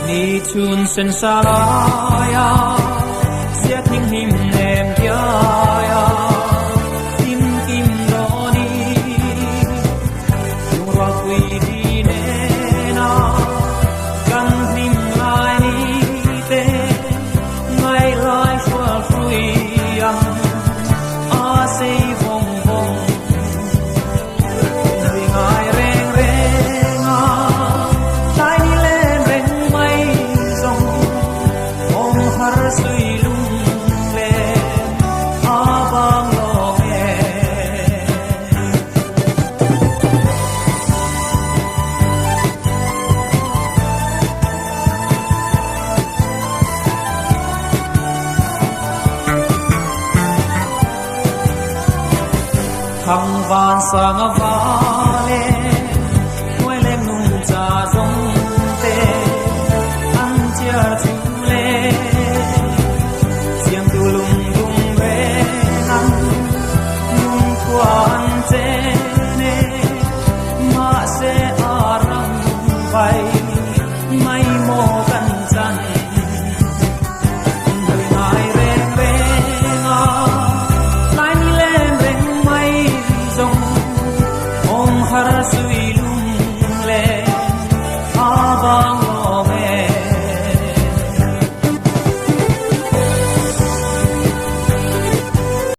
ni chun sen sa la ya siat ning him nem ya ya tim tim lo ni yung ra quy đi ne na kan him lai ni te ngai lai phua phui yang a sei vong vong vì ngai reng reng a tai ni len reng mai zong ong har sui lung le a bang lo nghe thăng van sang va